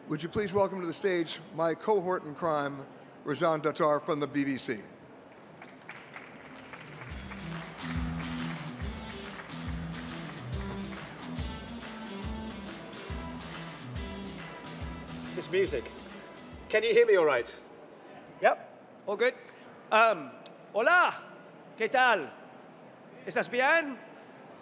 Would you please welcome to the stage my cohort in crime, Rajan Dattar from the BBC. This music. Can you hear me all right? Yep, all good. Hola, ¿qué tal? ¿Estás bien?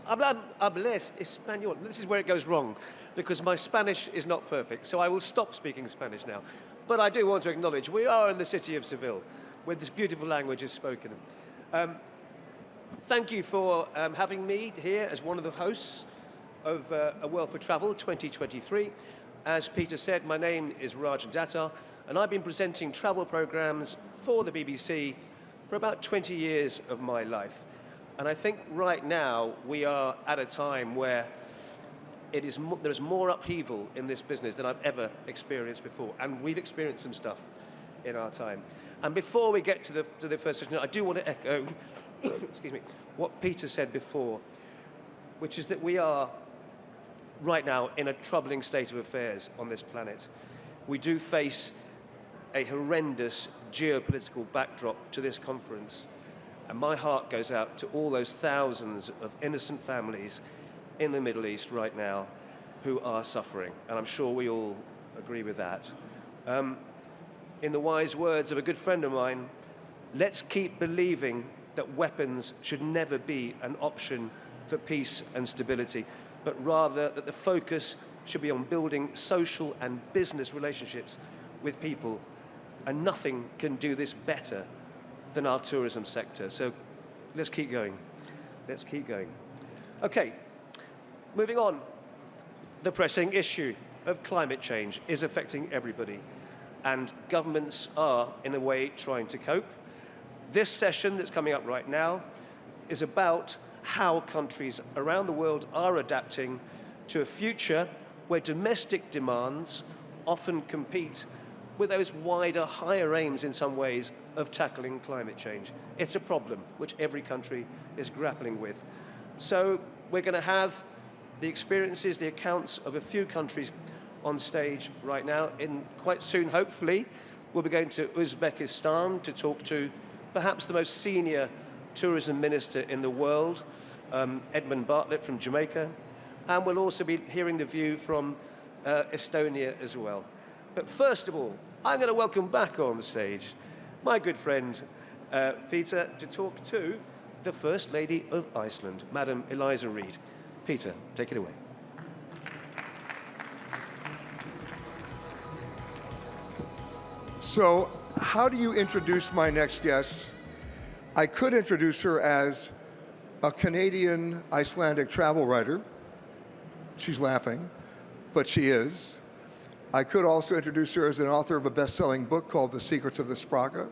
Hables español. This is where it goes wrong, because my Spanish is not perfect, so I will stop speaking Spanish now. But I do want to acknowledge we are in the city of Seville, where this beautiful language is spoken. Thank you for having me here as one of the hosts of A World for Travel 2023. As Peter said, my name is Rajan Dattar, and I've been presenting travel programs for the BBC for about 20 years of my life. And I think right now we are at a time where there's more upheaval in this business than I've ever experienced before, and we've experienced some stuff in our time. And before we get to the first session, I do want to echo, excuse me, what Peter said before, which is that we are right now in a troubling state of affairs on this planet. We do face a horrendous geopolitical backdrop to this conference. And my heart goes out to all those thousands of innocent families in the Middle East right now who are suffering. And I'm sure we all agree with that. In the wise words of a good friend of mine, let's keep believing that weapons should never be an option for peace and stability, but rather that the focus should be on building social and business relationships with people. And nothing can do this better than our tourism sector. So let's keep going. Let's keep going. Okay, moving on. The pressing issue of climate change is affecting everybody, and governments are, in a way, trying to cope. This session that's coming up right now is about how countries around the world are adapting to a future where domestic demands often compete with those wider, higher aims in some ways of tackling climate change. It's a problem which every country is grappling with. So we're going to have the experiences, the accounts of a few countries on stage right now. In quite soon, hopefully, we'll be going to Uzbekistan to talk to perhaps the most senior tourism minister in the world, Edmund Bartlett from Jamaica. And we'll also be hearing the view from Estonia as well. But first of all, I'm going to welcome back on stage my good friend, Peter, to talk to the First Lady of Iceland, Madam Eliza Reid. Peter, take it away. So, how do you introduce my next guest? I could introduce her as a Canadian Icelandic travel writer. She's laughing, but she is. I could also introduce her as an author of a best-selling book called The Secrets of the Spraka,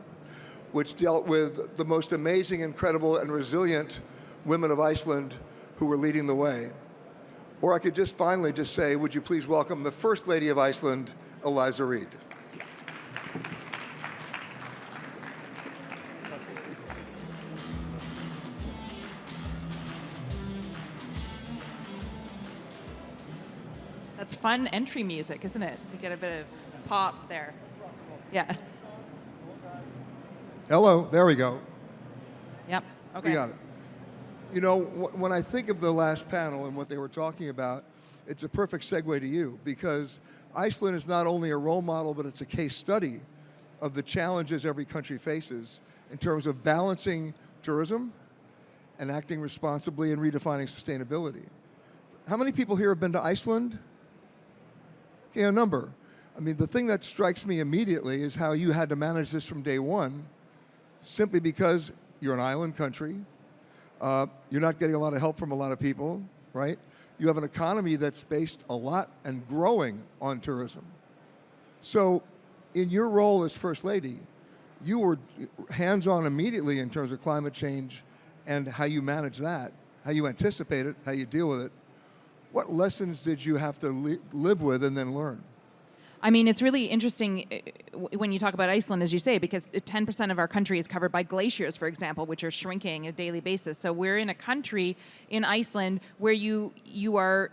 which dealt with the most amazing, incredible, and resilient women of Iceland who were leading the way. Or I could just finally just say, would you please welcome the First Lady of Iceland, Eliza Reid. That's fun entry music, isn't it? We get a bit of pop there. Yeah. Hello, there we go. Yep. Okay. We got it. You know, when I think of the last panel and what they were talking about, it's a perfect segue to you, because Iceland is not only a role model, but it's a case study of the challenges every country faces in terms of balancing tourism and acting responsibly and redefining sustainability. How many people here have been to Iceland? Okay, a number. I mean, the thing that strikes me immediately is how you had to manage this from day one, simply because you're an island country. You're not getting a lot of help from a lot of people, right? You have an economy that's based a lot and growing on tourism. So in your role as First Lady, you were hands-on immediately in terms of climate change and how you manage that, how you anticipate it, how you deal with it. What lessons did you have to live with and then learn? I mean, it's really interesting when you talk about Iceland, as you say, because 10% of our country is covered by glaciers, for example, which are shrinking on a daily basis. So we're in a country in Iceland where you are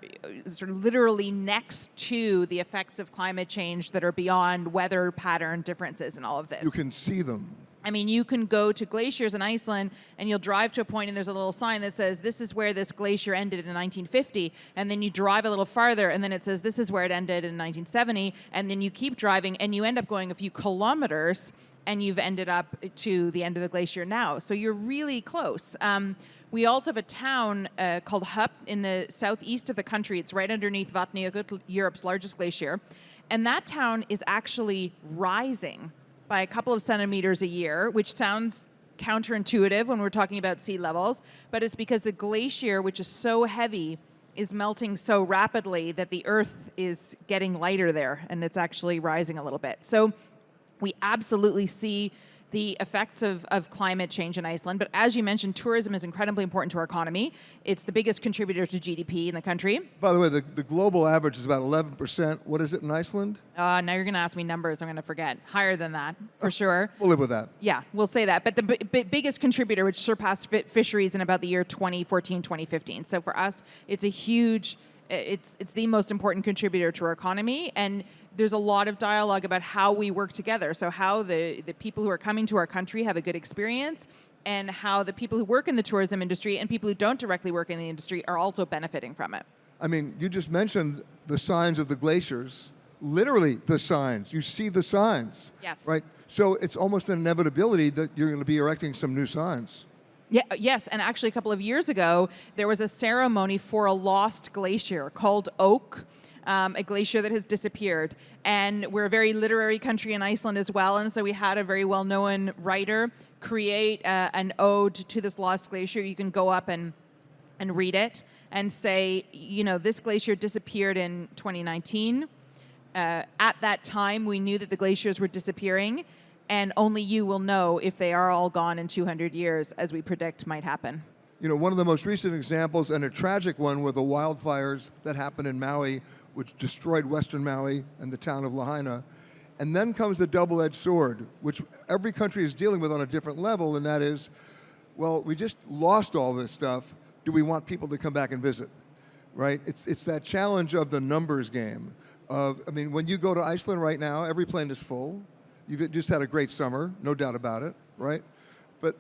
sort of literally next to the effects of climate change that are beyond weather pattern differences and all of this. You can see them. I mean, you can go to glaciers in Iceland and you'll drive to a point and there's a little sign that says, this is where this glacier ended in 1950. And then you drive a little farther and then it says, this is where it ended in 1970. And then you keep driving and you end up going a few kilometers and you've ended up to the end of the glacier now. So you're really close. We also have a town called Hup in the southeast of the country. It's right underneath Vatnajökull, Europe's largest glacier. And that town is actually rising by a couple of centimeters a year, which sounds counterintuitive when we're talking about sea levels, but it's because the glacier, which is so heavy, is melting so rapidly that the Earth is getting lighter there, and it's actually rising a little bit. So we absolutely see the effects of climate change in Iceland. But as you mentioned, tourism is incredibly important to our economy. It's the biggest contributor to GDP in the country. By the way, the global average is about 11%. What is it in Iceland? Now you're going to ask me numbers. I'm going to forget. Higher than that, for sure. We'll live with that. Yeah, we'll say that. But the biggest contributor, which surpassed fisheries in about the year 2014, 2015. So for us, it's a huge, it's the most important contributor to our economy. And there's a lot of dialogue about how we work together. So how the people who are coming to our country have a good experience, and how the people who work in the tourism industry and people who don't directly work in the industry are also benefiting from it. I mean, you just mentioned the signs of the glaciers. Literally the signs. You see the signs. Yes. Right? So it's almost an inevitability that you're going to be erecting some new signs. Yeah, yes, and actually a couple of years ago, there was a ceremony for a lost glacier called Oak, a glacier that has disappeared. And we're a very literary country in Iceland as well, and so we had a very well-known writer create an ode to this lost glacier. You can go up and read it and say, you know, this glacier disappeared in 2019. At that time, we knew that the glaciers were disappearing, and only you will know if they are all gone in 200 years, as we predict might happen. You know, one of the most recent examples, and a tragic one, were the wildfires that happened in Maui, which destroyed western Maui and the town of Lahaina. And then comes the double-edged sword, which every country is dealing with on a different level, and that is, well, we just lost all this stuff. Do we want people to come back and visit? Right? It's that challenge of the numbers game. I mean, when you go to Iceland right now, every plane is full. You've just had a great summer, no doubt about it, right? But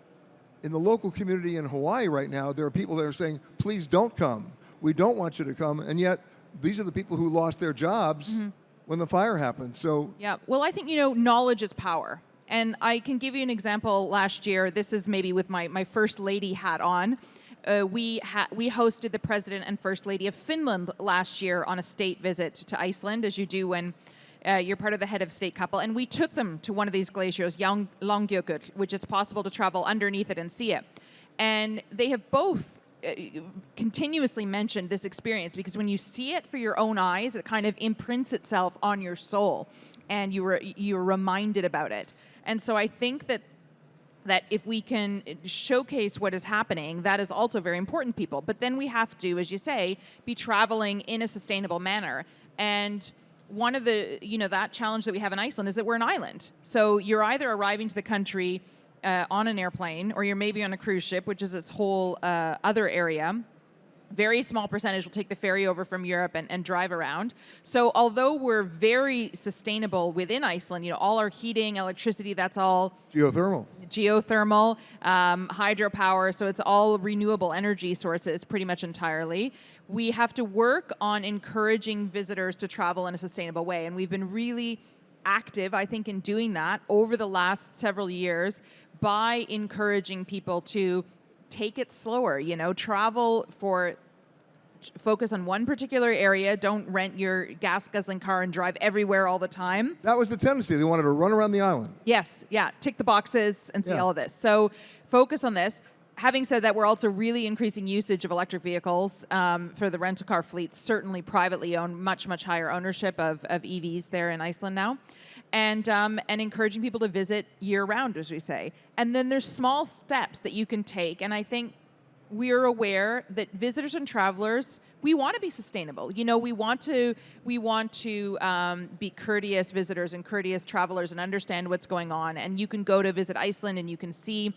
in the local community in Hawaii right now, there are people that are saying, please don't come. We don't want you to come. And yet, these are the people who lost their jobs when the fire happened. So yeah, well, I think, you know, knowledge is power. And I can give you an example last year. This is maybe with my First Lady hat on. We hosted the President and First Lady of Finland last year on a state visit to Iceland, as you do when you're part of the head of state couple. And we took them to one of these glaciers, Langjökull, which it's possible to travel underneath it and see it. And they have both continuously mentioned this experience, because when you see it for your own eyes, it kind of imprints itself on your soul, and you're reminded about it. And so I think that if we can showcase what is happening, that is also very important to people. But then we have to, as you say, be traveling in a sustainable manner. And one of the, you know, that challenge that we have in Iceland is that we're an island. So you're either arriving to the country on an airplane, or you're maybe on a cruise ship, which is its whole other area. Very small percentage will take the ferry over from Europe and drive around. So although we're very sustainable within Iceland, you know, all our heating, electricity, that's all geothermal, hydropower, so it's all renewable energy sources pretty much entirely. We have to work on encouraging visitors to travel in a sustainable way, and we've been really active, I think, in doing that over the last several years by encouraging people to take it slower, you know, focus on one particular area, don't rent your gas-guzzling car and drive everywhere all the time. That was the tendency. They wanted to run around the island. Yes, yeah, tick the boxes and see all of this. So focus on this. Having said that, we're also really increasing usage of electric vehicles for the rental car fleets, certainly privately owned, much, much higher ownership of EVs there in Iceland now. And encouraging people to visit year-round, as we say. And then there's small steps that you can take, and I think we're aware that visitors and travelers we want to be sustainable. You know, we want to be courteous visitors and courteous travelers and understand what's going on. And you can go to visit Iceland and you can see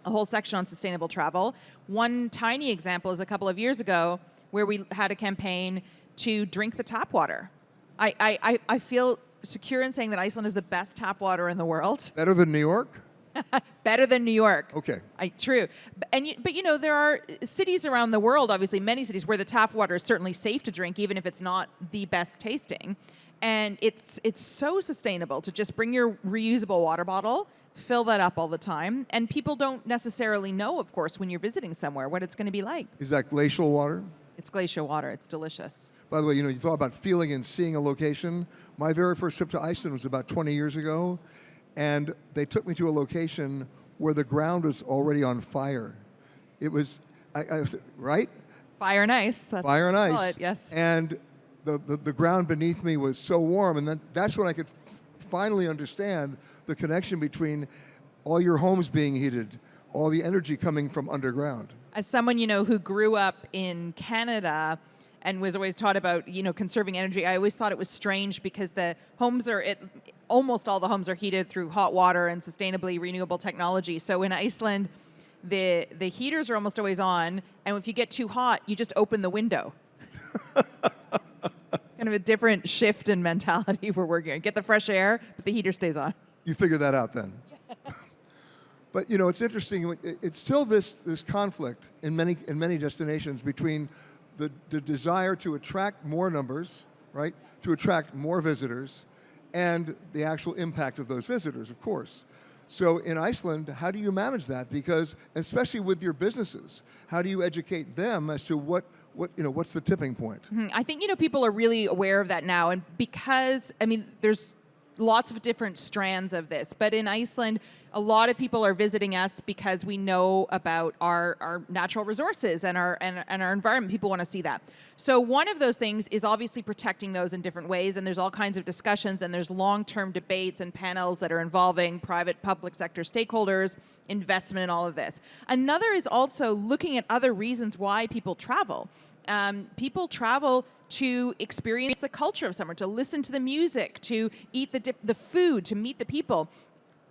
a whole section on sustainable travel. One tiny example is a couple of years ago where we had a campaign to drink the tap water. I feel secure in saying that Iceland is the best tap water in the world. Better than New York? Better than New York. Okay. True. But you know, there are cities around the world, obviously many cities, where the tap water is certainly safe to drink, even if it's not the best tasting. And it's so sustainable to just bring your reusable water bottle, fill that up all the time. And people don't necessarily know, of course, when you're visiting somewhere, what it's going to be like. Is that glacial water? It's glacial water. It's delicious. By the way, you know, you thought about feeling and seeing a location. My very first trip to Iceland was about 20 years ago, and they took me to a location where the ground was already on fire. It was, I was right? Fire and ice. That's Fire and what we ice. call it, yes. And the ground beneath me was so warm, and that's when I could finally understand the connection between all your homes being heated, all the energy coming from underground. As someone, you know, who grew up in Canada and was always taught about, you know, conserving energy, I always thought it was strange because the homes almost all the homes are heated through hot water and sustainably renewable technology. So in Iceland, the heaters are almost always on, and if you get too hot, you just open the window. Kind of a different shift in mentality we're working on. Get the fresh air, but the heater stays on. You figure that out then. But you know, it's interesting. It's still this conflict in many destinations between the desire to attract more numbers, right, to attract more visitors, and the actual impact of those visitors, of course. So in Iceland, how do you manage that? Because especially with your businesses, how do you educate them as to what's the tipping point? Mm-hmm. I think, you know, people are really aware of that now, and because, I mean, there's lots of different strands of this, but in Iceland, a lot of people are visiting us because we know about our natural resources and our environment. People want to see that. So one of those things is obviously protecting those in different ways, and there's all kinds of discussions, and there's long-term debates and panels that are involving private, public sector stakeholders, investment, and all of this. Another is also looking at other reasons why people travel. People travel to experience the culture of somewhere, to listen to the music, to eat the food, to meet the people.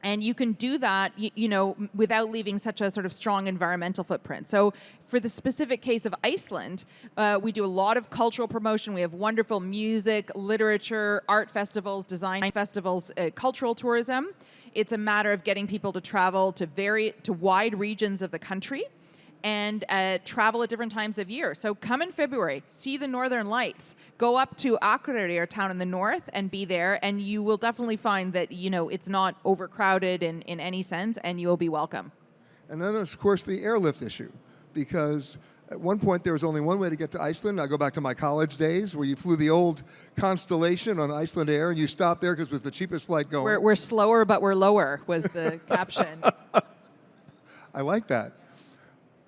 And you can do that, you know, without leaving such a sort of strong environmental footprint. So for the specific case of Iceland, we do a lot of cultural promotion. We have wonderful music, literature, art festivals, design festivals, cultural tourism. It's a matter of getting people to travel to wide regions of the country and travel at different times of year. So come in February, see the Northern Lights, go up to Akureyri, our town in the north, and be there, and you will definitely find that, you know, it's not overcrowded in any sense, and you will be welcome. And then there's, of course, the airlift issue, because at one point there was only one way to get to Iceland. I go back to my college days where you flew the old Constellation on Iceland Air, and you stopped there because it was the cheapest flight going. We're slower, but we're lower, was the caption. I like that.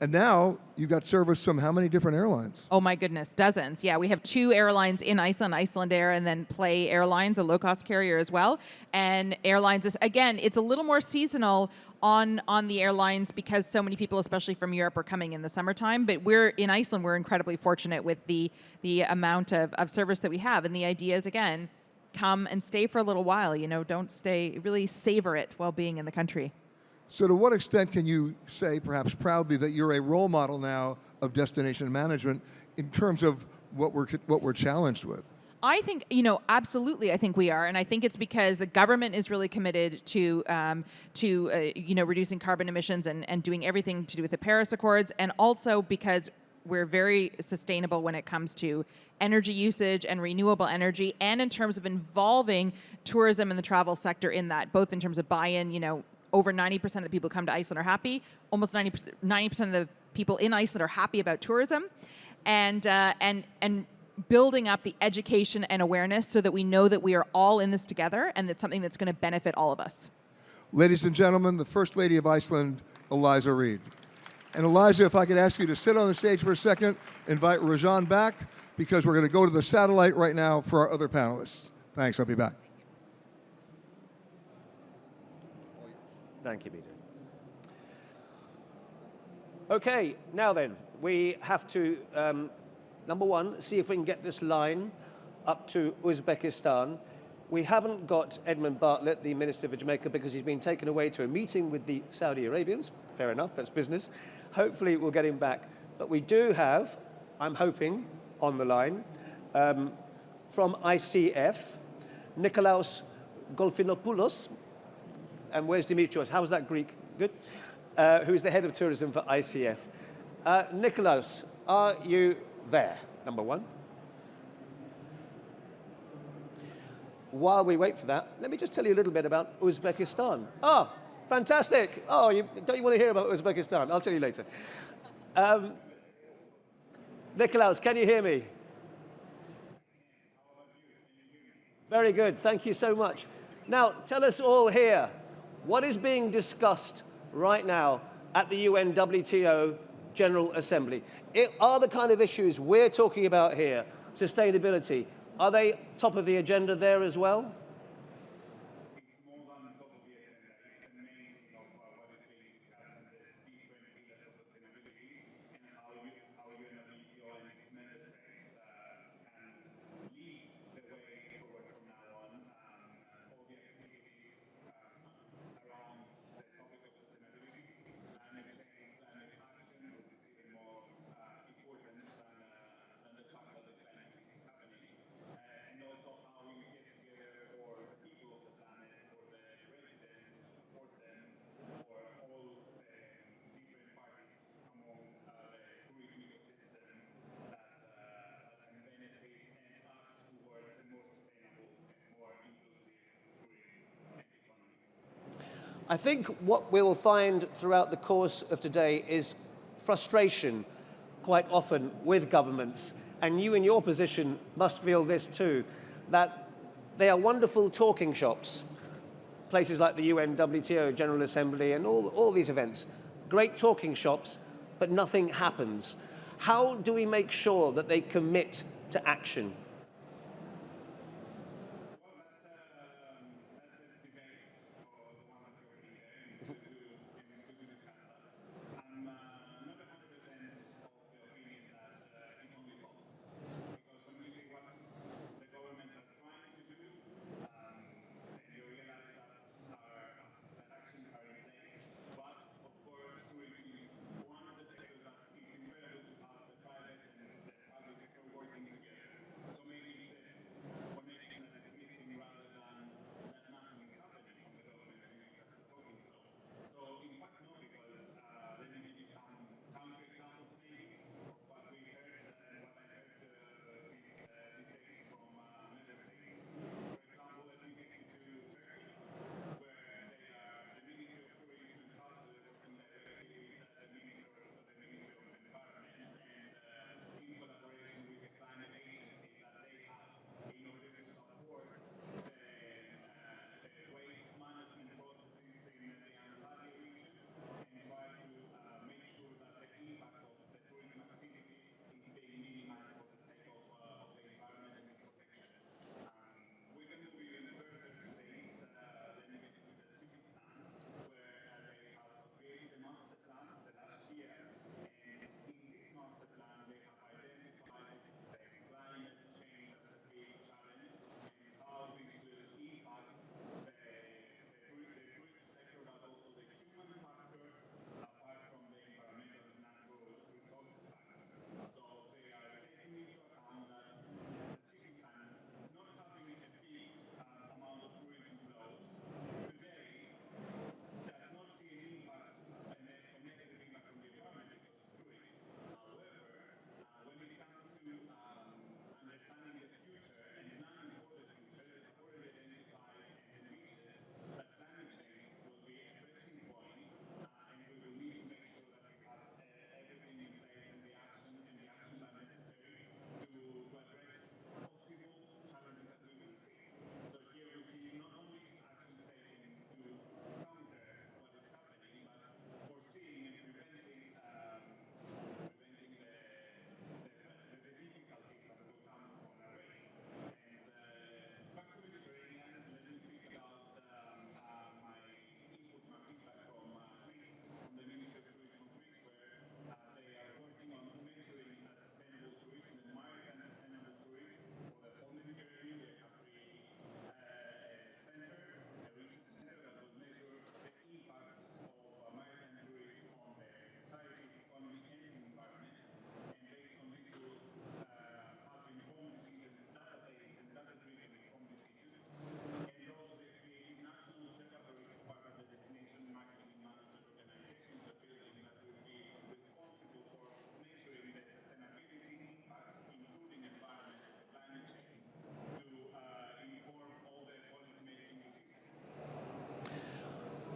And now you've got service from how many different airlines? Oh my goodness, dozens. Yeah, we have 2 airlines in Iceland, Iceland Air, and then Play Airlines, a low-cost carrier as well. And airlines is, again, it's a little more seasonal on the airlines because so many people, especially from Europe, are coming in the summertime. But we're in Iceland, we're incredibly fortunate with the amount of service that we have. And the idea is, again, come and stay for a little while. You know, don't stay, really savor it while being in the country. So to what extent can you say, perhaps proudly, that you're a role model now of destination management in terms of what we're challenged with? I think, you know, absolutely, I think we are. And I think it's because the government is really committed to you know, reducing carbon emissions and doing everything to do with the Paris Accords. And also because we're very sustainable when it comes to energy usage and renewable energy, and in terms of involving tourism and the travel sector in that, both in terms of buy-in, you know, over 90% of the people who come to Iceland are happy. Almost 90% of the people in Iceland are happy about tourism, and building up the education and awareness so that we know that we are all in this together and it's something that's going to benefit all of us. Ladies and gentlemen, the First Lady of Iceland, Eliza Reid. And Eliza, if I could ask you to sit on the stage for a second, invite Rajan back, because we're going to go to the satellite right now for our other panelists. Thanks, I'll be back. Thank you, Peter. Okay, now then, we have to number one, see if we can get this line up to Uzbekistan. We haven't got Edmund Bartlett, the Minister for Jamaica, because he's been taken away to a meeting with the Saudi Arabians. Fair enough, that's business. Hopefully we'll get him back. But we do have, I'm hoping, on the line, from ICF, Nikolaos Golfinopoulos. And where's Dimitrios? How was that Greek? Good. Who's the head of tourism for ICF. Nikolaos, are you there, number one? While we wait for that, let me just tell you a little bit about Uzbekistan. Ah, fantastic. Oh, don't you want to hear about Uzbekistan? I'll tell you later. Nikolaos, can you hear me? Very good. Thank you so much. Now, tell us all here, what is being discussed right now at the UN WTO General Assembly? Are the kind of issues we're talking about here, sustainability, are they top of the agenda there as well? I think what we'll find throughout the course of today is frustration quite often with governments, and you in your position must feel this too, that they are wonderful talking shops, places like the UN WTO General Assembly and all these events, great talking shops, but nothing happens. How do we make sure that they commit to action?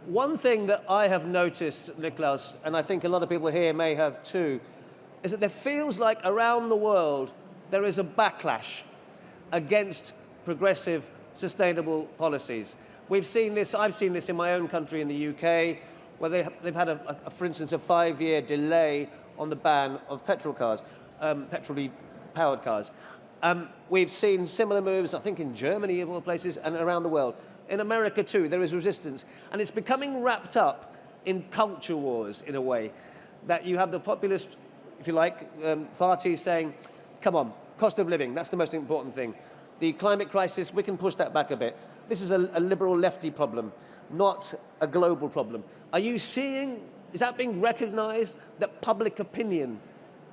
One thing that I have noticed, Niklaus, and I think a lot of people here may have too, is that there feels like around the world there is a backlash against progressive, sustainable policies. We've seen this, I've seen this in my own country in the UK, where they've had, for instance, a 5-year delay on the ban of petrol cars, petrol powered cars. We've seen similar moves, I think in Germany of all places, and around the world. In America too, there is resistance. And it's becoming wrapped up in culture wars in a way, that you have the populist, if you like, parties saying, come on, cost of living, that's the most important thing. The climate crisis, we can push that back a bit. This is a liberal lefty problem, not a global problem. Are you seeing, is that being recognized, that public opinion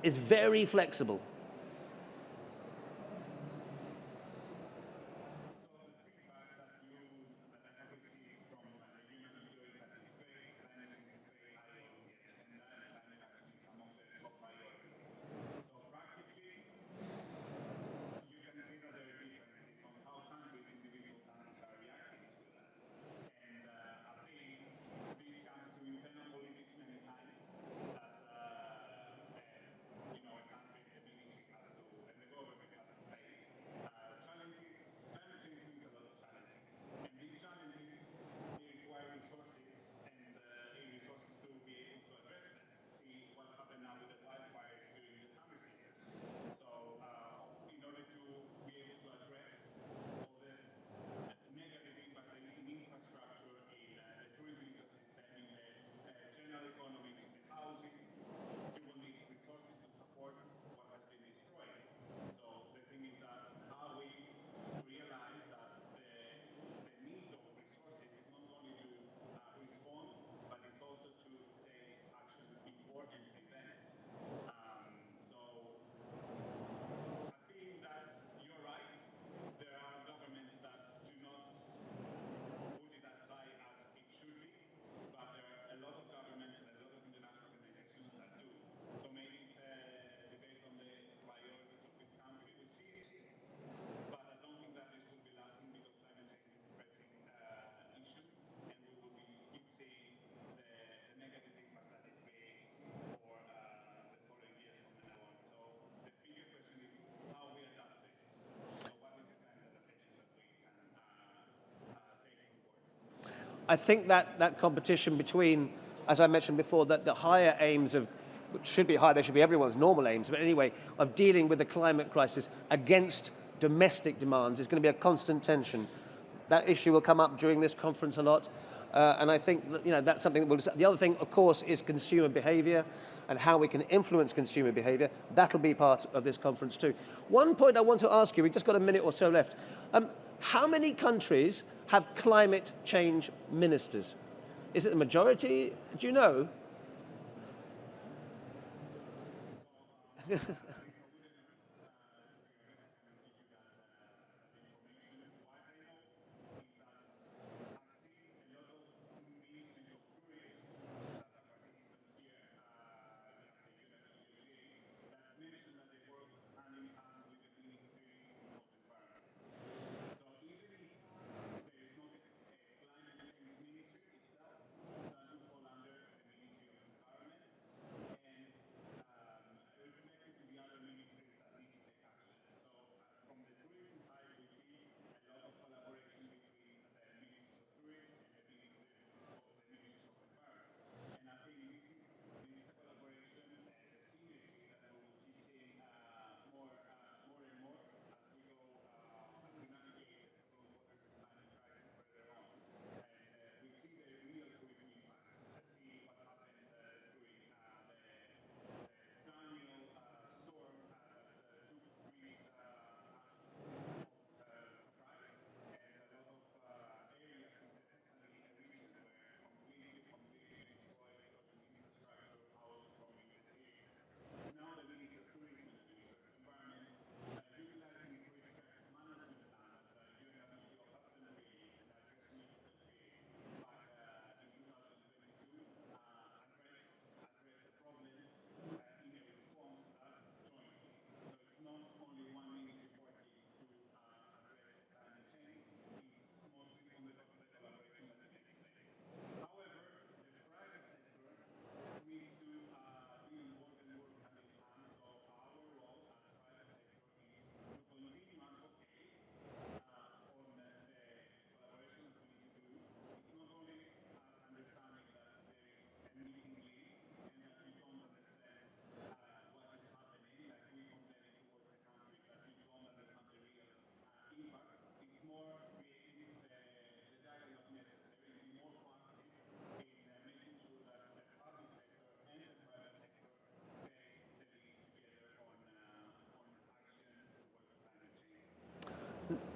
is very flexible? I think that competition between, as I mentioned before, that the higher aims of, which should be high, they should be everyone's normal aims, but anyway, of dealing with the climate crisis against domestic demands is going to be a constant tension. That issue will come up during this conference a lot, and I think that, that's something that we'll. The other thing, of course, is consumer behaviour and how we can influence consumer behaviour. That'll be part of this conference too. One point I want to ask you, we've just got a minute or so left. How many countries have climate change ministers? Is it the majority? Do you know?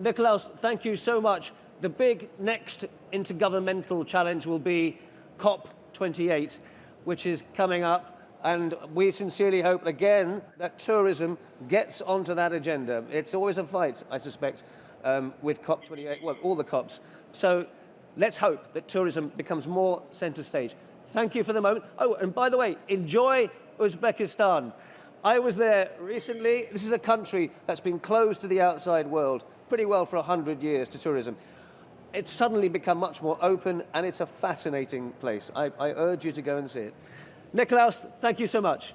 Nikolaus, thank you so much. The big next intergovernmental challenge will be COP28, which is coming up. And we sincerely hope, again, that tourism gets onto that agenda. It's always a fight, I suspect, with COP28, well, all the COPs. So let's hope that tourism becomes more center stage. Thank you for the moment. Oh, and by the way, enjoy Uzbekistan. I was there recently. This is a country that's been closed to the outside world pretty well for 100 years to tourism. It's suddenly become much more open, and it's a fascinating place. I urge you to go and see it. Nikolaus, thank you so much.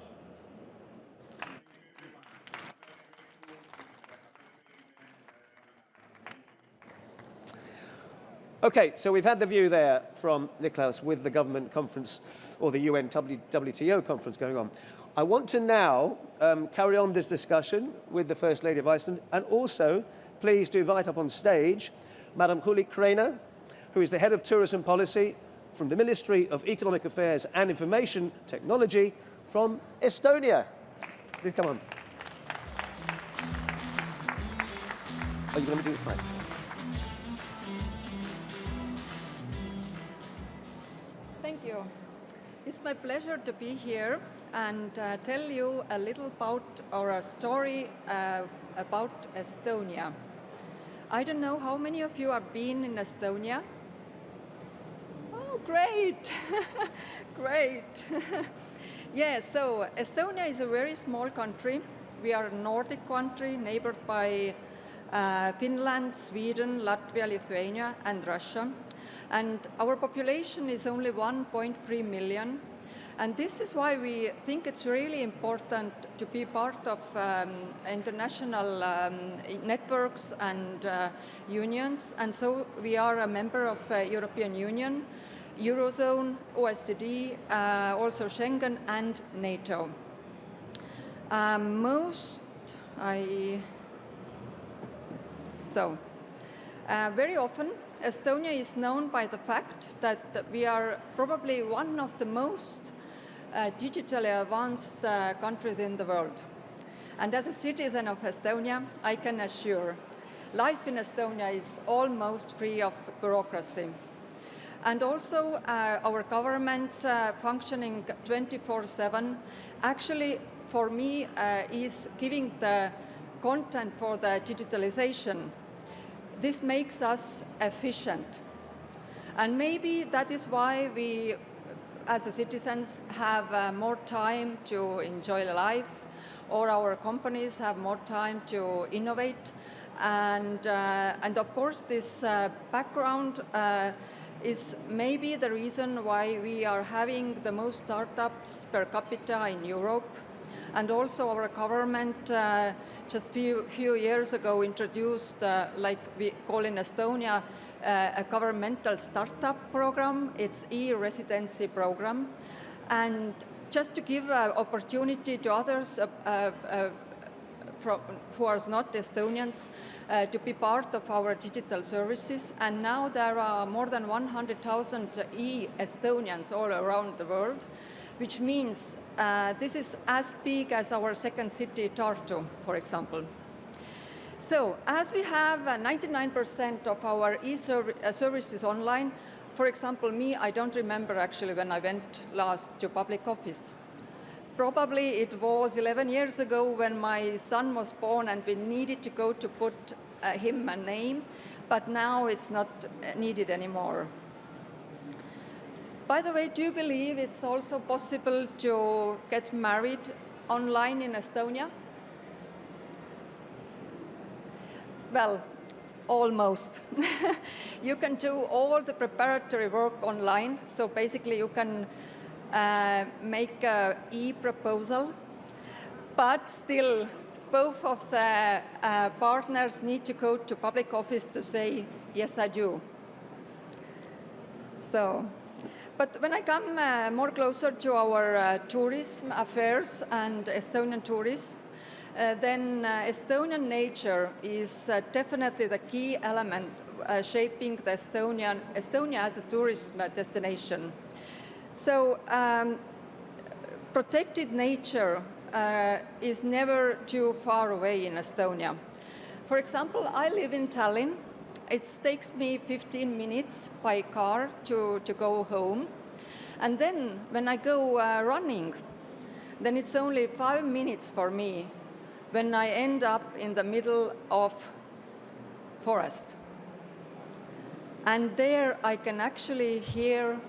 Okay, so we've had the view there from Nikolaus with the government conference, or the UN WTO conference going on. I want to now carry on this discussion with the First Lady of Iceland, and also pleased to invite up on stage Madam Kuli Kreiner, who is the head of tourism policy from the Ministry of Economic Affairs and Information Technology from Estonia. Please come on. Are you going to do it tonight? Thank you. It's my pleasure to be here and tell you a little about our story about Estonia. I don't know how many of you have been in Estonia. Oh, great! Great! Yeah, so Estonia is a very small country. We are a Nordic country neighbored by Finland, Sweden, Latvia, Lithuania, and Russia. And our population is only 1.3 million. And this is why we think it's really important to be part of international networks and unions. And so we are a member of European Union, Eurozone, OECD, also Schengen and NATO. Very often, Estonia is known by the fact that we are probably one of the most digitally advanced countries in the world. And as a citizen of Estonia, I can assure life in Estonia is almost free of bureaucracy. And also our government functioning 24/7 actually for me is giving the content for the digitalization. This makes us efficient. And maybe that is why we, as citizens, have more time to enjoy life, or our companies have more time to innovate. And of course, this background is maybe the reason why we are having the most startups per capita in Europe. And also our government just few years ago introduced, like we call in Estonia, a governmental startup program. It's e-residency program. And just to give opportunity to others who are not Estonians to be part of our digital services. And now there are more than 100,000 e-Estonians all around the world, which means this is as big as our second city, Tartu, for example. So, as we have 99% of our services online, for example, me, I don't remember actually when I went last to public office. Probably it was 11 years ago when my son was born and we needed to go to put him a name, but now it's not needed anymore. By the way, do you believe it's also possible to get married online in Estonia? Well, almost. You can do all the preparatory work online. So basically you can make an e-proposal, but still both of the partners need to go to public office to say, yes, I do. So, but when I come more closer to our tourism affairs and Estonian tourism, then Estonian nature is definitely the key element shaping the Estonia as a tourism destination. So protected nature is never too far away in Estonia. For example, I live in Tallinn. It takes me 15 minutes by car to go home. And then when I go running, then it's only 5 minutes for me when I end up in the middle of forest. And there I can actually hear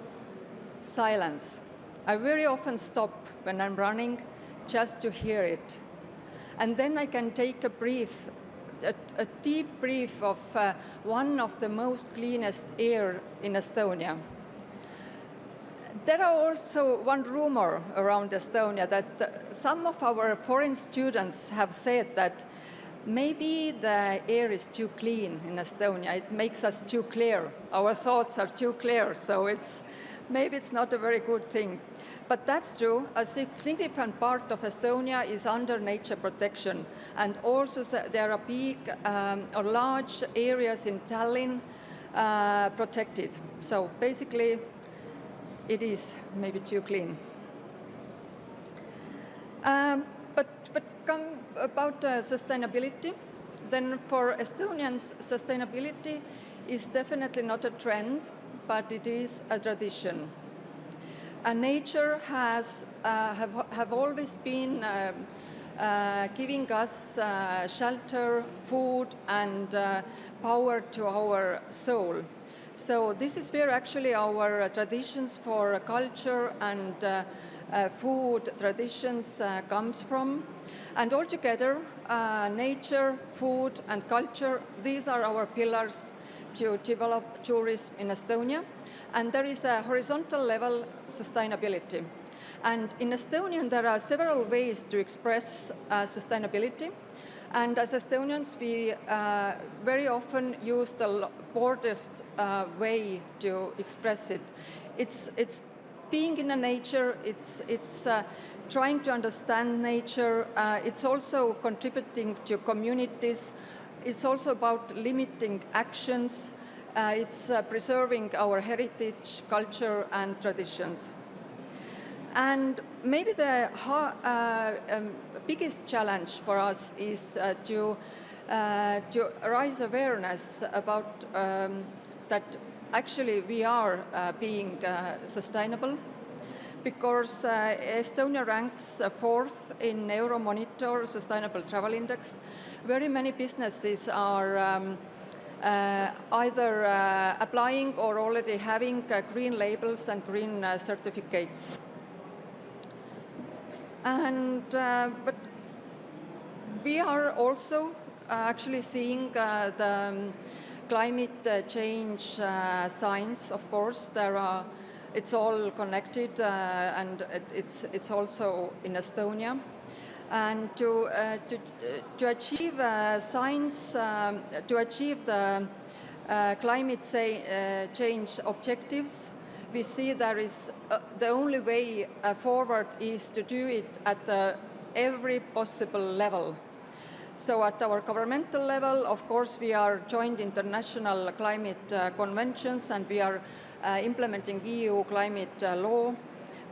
silence. I very often stop when I'm running just to hear it. And then I can take a deep breath of one of the most cleanest air in Estonia. There are also one rumor around Estonia that some of our foreign students have said that maybe the air is too clean in Estonia. It makes us too clear. Our thoughts are too clear, so maybe it's not a very good thing. But that's true. A significant part of Estonia is under nature protection. And also there are big or large areas in Tallinn protected. So basically, it is maybe too clean. But come about sustainability, then for Estonians, sustainability is definitely not a trend, but it is a tradition. Nature have always been giving us shelter, food, and power to our soul. So this is where actually our traditions for culture and food traditions comes from. And altogether, nature, food, and culture, these are our pillars to develop tourism in Estonia. And there is a horizontal level sustainability. And in Estonian, there are several ways to express sustainability. And as Estonians, we very often use the broadest way to express it. It's being in a nature, it's trying to understand nature, it's also contributing to communities, it's also about limiting actions, it's preserving our heritage, culture, and traditions. And maybe the biggest challenge for us is to raise awareness about that actually we are being sustainable, because Estonia ranks fourth in Euromonitor Sustainable Travel Index. Very many businesses are either applying or already having green labels and green certificates. And but we are also actually seeing the climate change signs. Of course, it's all connected, and it's also in Estonia. And to achieve science, to achieve the climate change objectives, we see there is the only way forward is to do it at every possible level. So at our governmental level, of course, we are joined international climate conventions, and we are implementing EU climate law.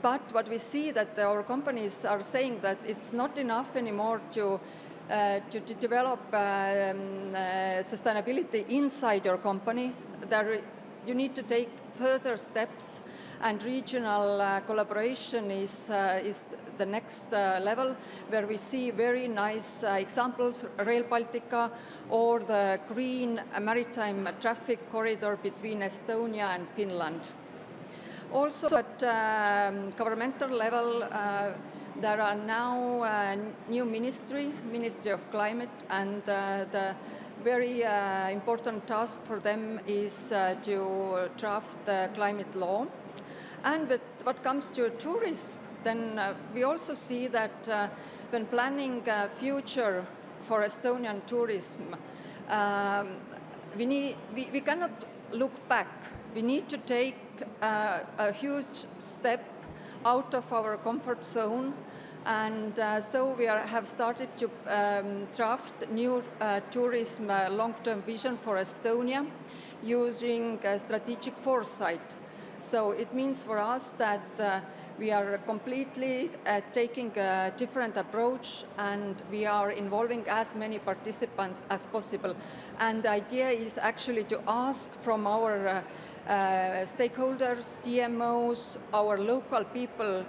But what we see that our companies are saying that it's not enough anymore to develop sustainability inside your company. You need to take further steps, and regional collaboration is the next level, where we see very nice examples, Rail Baltica or the green maritime traffic corridor between Estonia and Finland. Also at governmental level, there are now a new Ministry of Climate, and the very important task for them is to draft the climate law. And with what comes to tourism, then we also see that when planning a future for Estonian tourism, we cannot look back. We need to take a huge step out of our comfort zone, and so we have started to draft new tourism long-term vision for Estonia using strategic foresight. So it means for us that we are completely taking a different approach, and we are involving as many participants as possible. And the idea is actually to ask from our stakeholders, DMOs, our local people,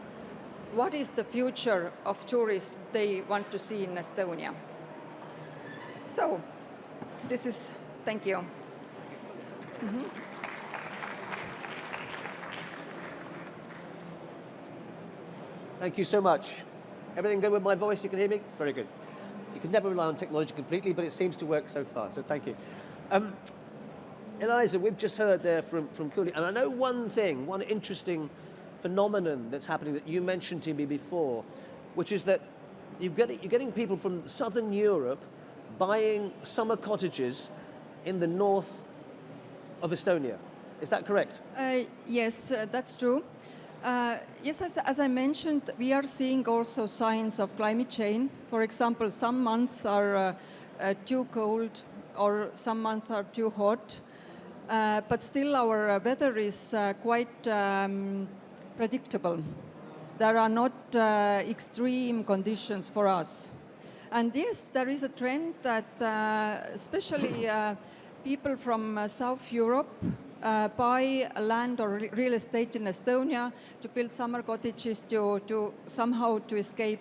what is the future of tourism they want to see in Estonia. So this is, thank you. Thank you so much. Everything good with my voice? You can hear me? Very good. You can never rely on technology completely, but it seems to work so far, so thank you. Eliza, we've just heard there from Cooley, and I know one thing, one interesting phenomenon that's happening that you mentioned to me before, which is that you're getting people from southern Europe buying summer cottages in the north of Estonia. Is that correct? Yes, that's true. Yes, as I mentioned, we are seeing also signs of climate change. For example, some months are too cold or some months are too hot. But still our weather is quite predictable. There are not extreme conditions for us. And yes, there is a trend that especially people from South Europe buy land or real estate in Estonia to build summer cottages to somehow to escape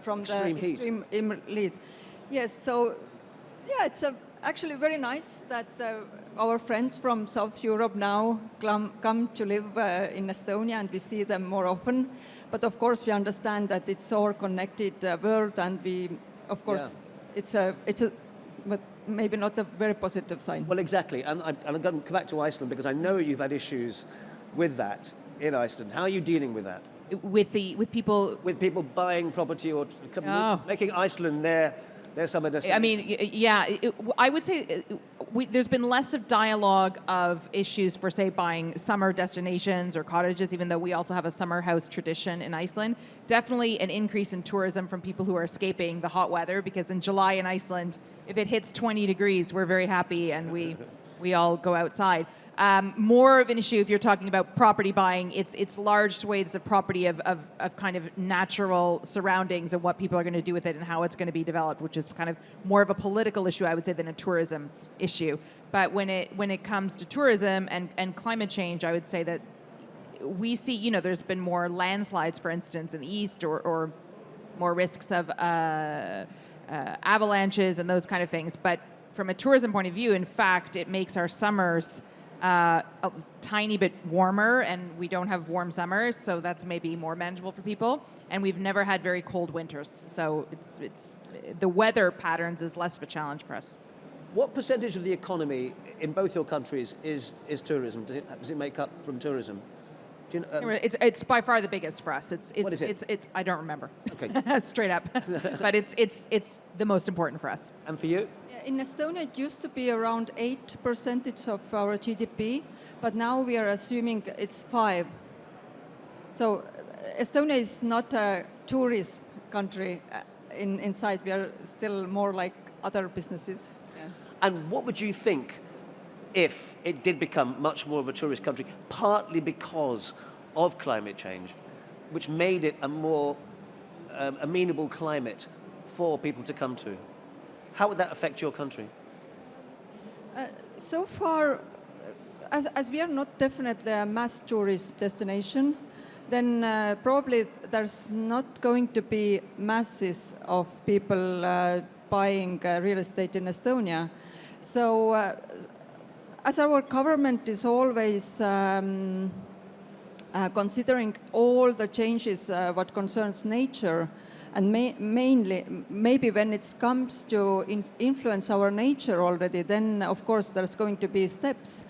from Extreme the heat. extreme heat. Yes, so yeah, it's actually very nice that our friends from South Europe now come to live in Estonia, and we see them more often. But of course, we understand that it's all connected world, and we, of course, it's a but maybe not a very positive sign. Well, exactly. And I'm going to come back to Iceland because I know you've had issues with that in Iceland. How are you dealing with that? With people. With people buying property or making Iceland their summer destination? I mean, yeah, I would say there's been less of dialogue of issues for, say, buying summer destinations or cottages, even though we also have a summer house tradition in Iceland. Definitely an increase in tourism from people who are escaping the hot weather, because in July in Iceland, if it hits 20 degrees, we're very happy and we all go outside. More of an issue if you're talking about property buying. It's large swathes of property of kind of natural surroundings and what people are going to do with it and how it's going to be developed, which is kind of more of a political issue, I would say, than a tourism issue. But when it comes to tourism and climate change, I would say that we see, there's been more landslides, for instance, in the east, or more risks of avalanches and those kind of things. But from a tourism point of view, in fact, it makes our summers a tiny bit warmer, and we don't have warm summers, so that's maybe more manageable for people. And we've never had very cold winters, so it's the weather patterns is less of a challenge for us. What percentage of the economy in both your countries is tourism? Does it make up from tourism? Do you know, it's by far the biggest for us. What is it? It's I don't remember. Okay. Straight up. But it's the most important for us. And for you? In Estonia, it used to be around 8% of our GDP, but now we are assuming it's 5%. So Estonia is not a tourist country inside. We are still more like other businesses. Yeah. And what would you think if it did become much more of a tourist country, partly because of climate change, which made it a more amenable climate for people to come to? How would that affect your country? So far, as we are not definitely a mass tourist destination, then probably there's not going to be masses of people buying real estate in Estonia. So as our government is always considering all the changes what concerns nature, and mainly, maybe when it comes to influence our nature already, then of course there's going to be steps.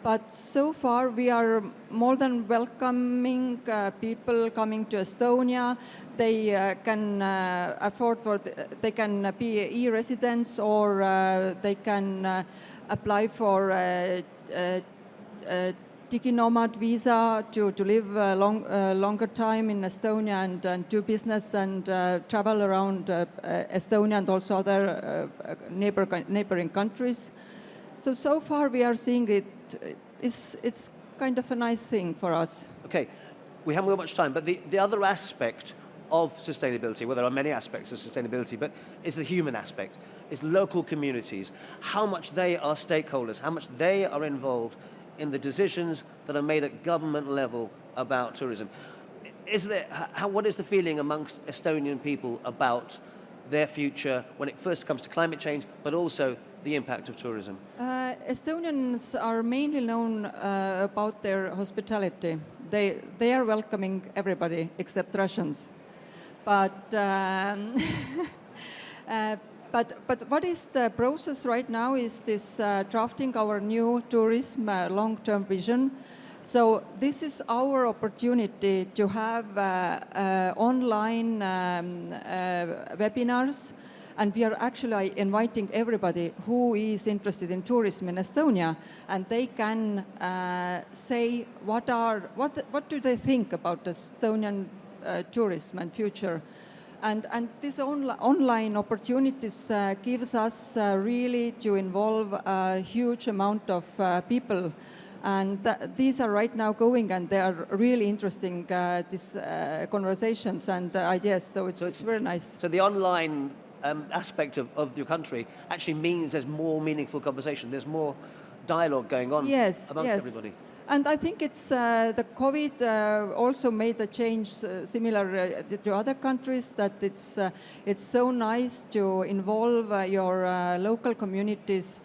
But so far we are more than welcoming people coming to Estonia. They can afford they can be e-residents, or they can apply for a Digi-nomad visa to live a longer time in Estonia and do business and travel around Estonia and also other neighboring countries. So far we are seeing it's kind of a nice thing for us. Okay, we haven't got much time, but the other aspect of sustainability, well, there are many aspects of sustainability, but is the human aspect, is local communities, how much they are stakeholders, how much they are involved in the decisions that are made at government level about tourism. What is the feeling amongst Estonian people about their future when it first comes to climate change, but also the impact of tourism? Estonians are mainly known about their hospitality. They are welcoming everybody except Russians. But but what is the process right now is this drafting our new tourism long-term vision. So this is our opportunity to have online webinars, and we are actually inviting everybody who is interested in tourism in Estonia, and they can say what do they think about Estonian tourism and future. And this online opportunities gives us really to involve a huge amount of people. And these are right now going, and they are really interesting, these conversations and ideas, so it's very nice. So the online aspect of your country actually means there's more meaningful conversation, there's more dialogue going on amongst everybody. And I think it's the COVID also made a change similar to other countries, that it's so nice to involve your local communities,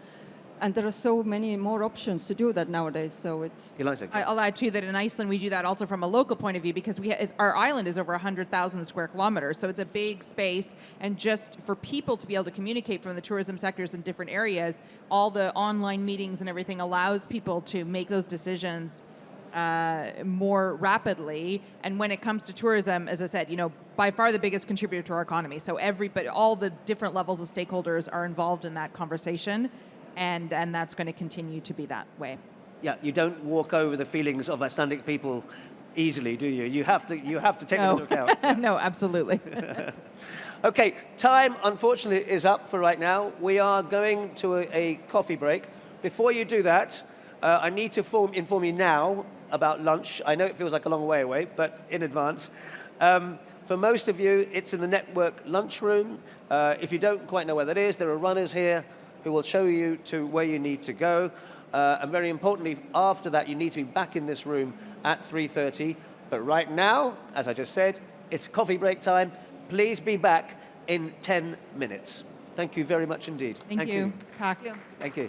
and there are so many more options to do that nowadays. So it's. I'll add too that in Iceland we do that also from a local point of view, because our island is over 100,000 square kilometers, so it's a big space, and just for people to be able to communicate from the tourism sectors in different areas, all the online meetings and everything allows people to make those decisions more rapidly. And when it comes to tourism, as I said, by far the biggest contributor to our economy. So all the different levels of stakeholders are involved in that conversation. And that's going to continue to be that way. Yeah, you don't walk over the feelings of Icelandic people easily, do you? You have to take them into account. No, absolutely. Okay, time unfortunately is up for right now. We are going to a coffee break. Before you do that, I need to inform you now about lunch. I know it feels like a long way away, but in advance. For most of you, it's in the network lunchroom. If you don't quite know where that is, there are runners here who will show you to where you need to go. And very importantly, after that, you need to be back in this room at 3:30. But right now, as I just said, it's coffee break time. Please be back in 10 minutes. Thank you very much indeed. Thank you. Thank you.